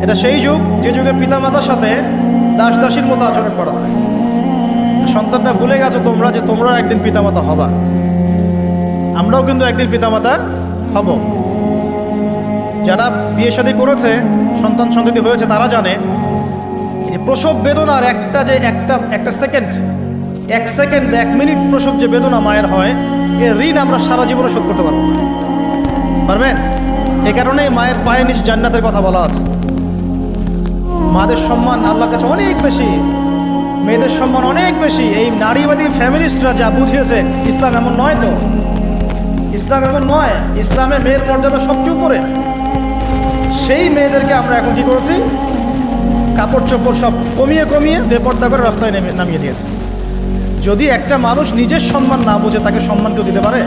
এটা সেই যুগ যে যুগে পিতামাতার সাথে দাস দাসীর মতো আচরণ করা হয়। সন্তানরা ভুলে গেছো তোমরা যে তোমরাও একদিন পিতামাতা হবা। আমরাও কিন্তু একদিন পিতামাতা হব। যারা বিয়ে শাদী করেছে, সন্তান সন্ততি হয়েছে, তারা জানে যে প্রসব বেদনার একটা সেকেন্ড, 1 মিনিট প্রসব যে বেদনা মায়ের হয়, এর ঋণ আমরা সারা জীবনে শোধ করতে পারবো না। পারবেন? এ কারণে মায়ের পায়ের নিচে জান্নাতের কথা বলা আছে। মাদের সম্মান আল্লাহর কাছে অনেক বেশি, মেয়েদের সম্মান অনেক বেশি। এই নারীবাদী ফ্যামিলিস্টরা যা বুঝিয়েছে, ইসলাম এমন নয়। তো ইসলাম এমন নয়। ইসলামে মেয়ের মর্যাদা সবচেয়ে উপরে। সেই মেয়েদেরকে আমরা এখন কি করেছি? কাপড় চোপড় সব কমিয়ে কমিয়ে বেপর্দা করে রাস্তায় নামিয়ে দিয়েছে। যদি একটা মানুষ নিজের সম্মান না বোঝে, তাকে সম্মান কেউ দিতে পারে?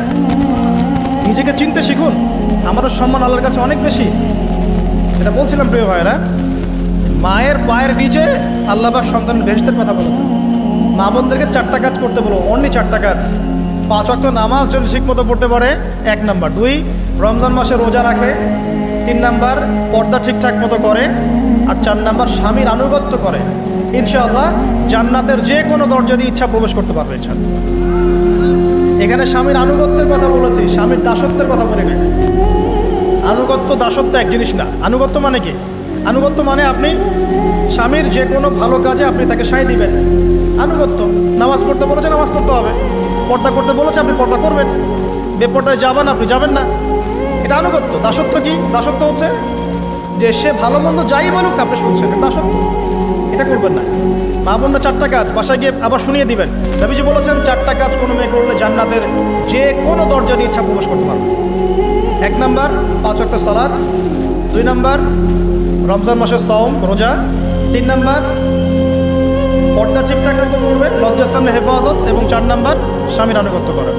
নিজেকে চিনতে শিখুন। আমাদের সম্মান আল্লাহর কাছে অনেক বেশি। এটা বলছিলাম প্রিয় ভাইয়েরা, মায়ের পায়ের নিচে আল্লাহ পাক সন্তানের বেহেশতের কথা বলেছেন। মা বোনদেরকে 4টা কাজ করতে বলো, অনলি 4টা কাজ। 5 ওয়াক্ত নামাজ যদি ঠিকমতো পড়তে পারে, 1 নাম্বার। 2, রমজান মাসে রোজা রাখে। 3 নাম্বার, পর্দা ঠিকঠাক মতো করে। আর 4 নাম্বার, স্বামীর আনুগত্য করে। ইনশাআল্লাহ জান্নাতের যে কোনো দরজা দিয়ে ইচ্ছা প্রবেশ করতে পারবে ইনশাআল্লাহ। এখানে স্বামীর আনুগত্যের কথা বলেছি, স্বামীর দাসত্বের কথা বলে নাই। আনুগত্য দাসত্ব এক জিনিস না। আনুগত্য মানে কি? আনুগত্য মানে আপনি স্বামীর যে কোনো ভালো কাজে আপনি তাকে সায় দিবেন। আনুগত্য। নামাজ পড়তে বলেছে, নামাজ পড়তে হবে। পর্দা করতে বলেছে, আপনি পর্দা করবেন। বেপর্দায় যাবেন, আপনি যাবেন না। এটা আনুগত্য। দাসত্ব কি? দাসত্ব হচ্ছে যে সে ভালো মন্দ যাই বলুক আপনি শুনছেন, দাসত্ব। এটা করবেন না। মা বোনরা 4টা কাজ বাসায় গিয়ে আবার শুনিয়ে দিবেন। নবীজি বলেছেন 4টা কাজ কোনো মেয়ে করলে জান্নাতের যে কোনো দরজা দিয়ে ইচ্ছা প্রবেশ করতে পারবে। 1 নাম্বার, 5 ওয়াক্ত সালাত। 2 নাম্বার, রমজান মাসের সওম রোজা। 3 নাম্বার, পর্দা ঠিকঠাক মতো করবে, লজ্জাস্থানের হেফাজত। এবং 4 নাম্বার, স্বামীর আনুগত্য করা।